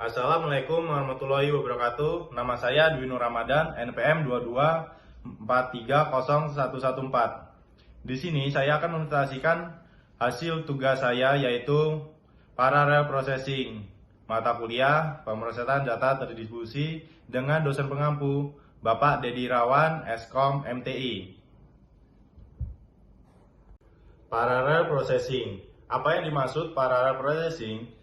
Assalamualaikum warahmatullahi wabarakatuh. Nama saya Dwi Nur Ramadan, NPM 22430114. Di sini saya akan mempresentasikan hasil tugas saya, yaitu Parallel Processing, mata kuliah pemrosesan data terdistribusi dengan dosen pengampu Bapak Dedi Irawan, Eskom MTI. Parallel Processing. Apa yang dimaksud Parallel Processing?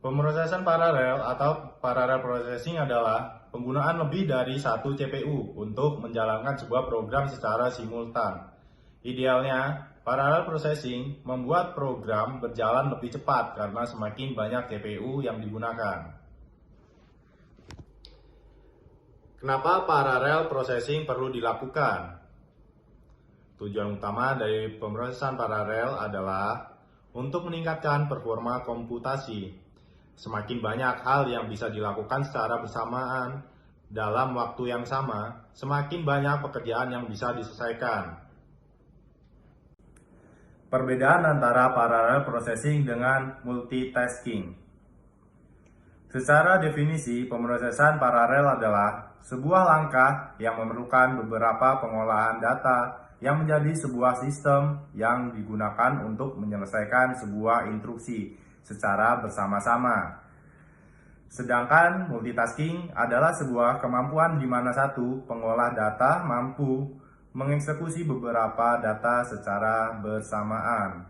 Pemrosesan paralel atau parallel processing adalah penggunaan lebih dari satu CPU untuk menjalankan sebuah program secara simultan. Idealnya, parallel processing membuat program berjalan lebih cepat karena semakin banyak CPU yang digunakan. Kenapa parallel processing perlu dilakukan? Tujuan utama dari pemrosesan paralel adalah untuk meningkatkan performa komputasi. Semakin banyak hal yang bisa dilakukan secara bersamaan dalam waktu yang sama, semakin banyak pekerjaan yang bisa diselesaikan. Perbedaan antara parallel processing dengan multitasking. Secara definisi, pemrosesan paralel adalah sebuah langkah yang memerlukan beberapa pengolahan data yang menjadi sebuah sistem yang digunakan untuk menyelesaikan sebuah instruksi secara bersama-sama. Sedangkan multitasking adalah sebuah kemampuan di mana satu pengolah data mampu mengeksekusi beberapa data secara bersamaan.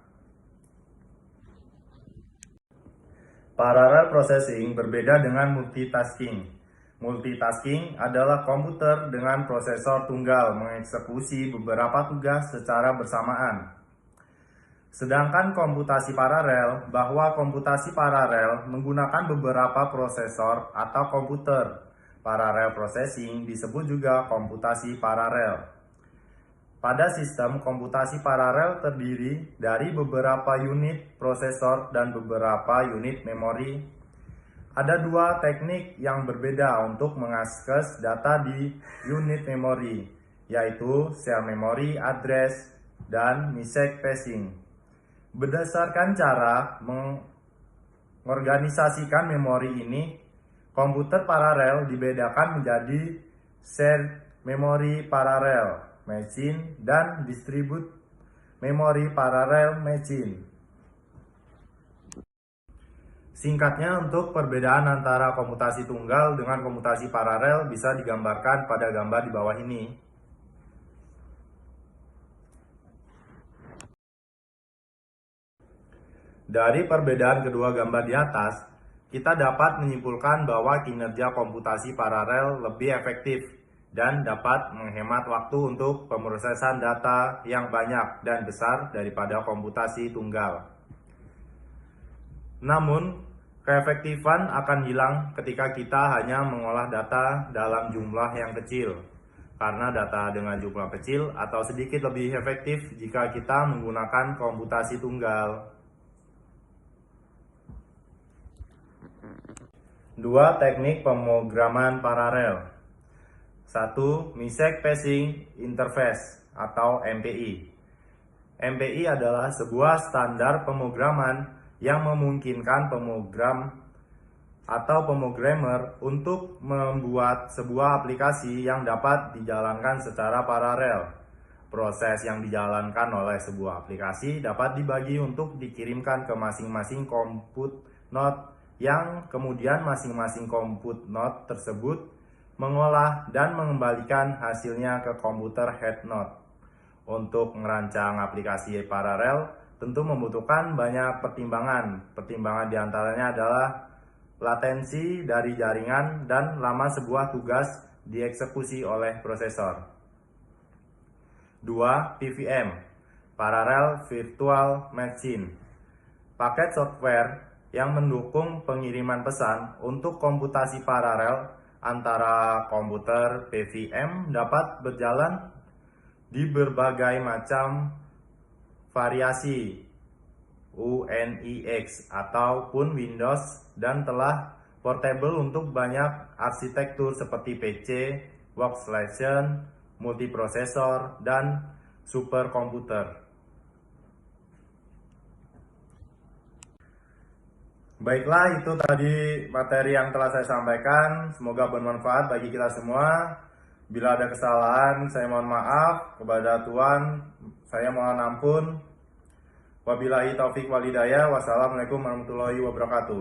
Parallel processing berbeda dengan multitasking. Multitasking adalah komputer dengan prosesor tunggal mengeksekusi beberapa tugas secara bersamaan. Sedangkan komputasi paralel, bahwa komputasi paralel menggunakan beberapa prosesor atau komputer. Parallel processing disebut juga komputasi paralel. Pada sistem komputasi paralel terdiri dari beberapa unit prosesor dan beberapa unit memori. Ada dua teknik yang berbeda untuk mengakses data di unit memori, yaitu share memory address dan mistake passing. Berdasarkan cara mengorganisasikan memori ini, komputer paralel dibedakan menjadi shared memory parallel machine dan distributed memory parallel machine. Singkatnya, untuk perbedaan antara komputasi tunggal dengan komputasi paralel bisa digambarkan pada gambar di bawah ini. Dari perbedaan kedua gambar di atas, kita dapat menyimpulkan bahwa kinerja komputasi paralel lebih efektif dan dapat menghemat waktu untuk pemrosesan data yang banyak dan besar daripada komputasi tunggal. Namun, keefektifan akan hilang ketika kita hanya mengolah data dalam jumlah yang kecil, karena data dengan jumlah kecil atau sedikit lebih efektif jika kita menggunakan komputasi tunggal. Dua teknik pemrograman paralel. 1. Mistake Passing Interface atau MPI. MPI adalah sebuah standar pemrograman yang memungkinkan pemrogram atau pemrogramer untuk membuat sebuah aplikasi yang dapat dijalankan secara paralel. Proses yang dijalankan oleh sebuah aplikasi dapat dibagi untuk dikirimkan ke masing-masing compute node, yang kemudian masing-masing compute node tersebut mengolah dan mengembalikan hasilnya ke komputer head node. Untuk merancang aplikasi paralel tentu membutuhkan banyak pertimbangan. Pertimbangan diantaranya adalah latensi dari jaringan dan lama sebuah tugas dieksekusi oleh prosesor. 2. PVM, Parallel Virtual Machine, paket software yang mendukung pengiriman pesan untuk komputasi paralel antara komputer. PVM dapat berjalan di berbagai macam variasi UNIX ataupun Windows dan telah portable untuk banyak arsitektur seperti PC, workstation, multiprosesor, dan superkomputer. Baiklah, itu tadi materi yang telah saya sampaikan. Semoga bermanfaat bagi kita semua. Bila ada kesalahan, saya mohon maaf. Kepada Tuhan, saya mohon ampun. Wabillahi taufik walhidayah. Wassalamualaikum warahmatullahi wabarakatuh.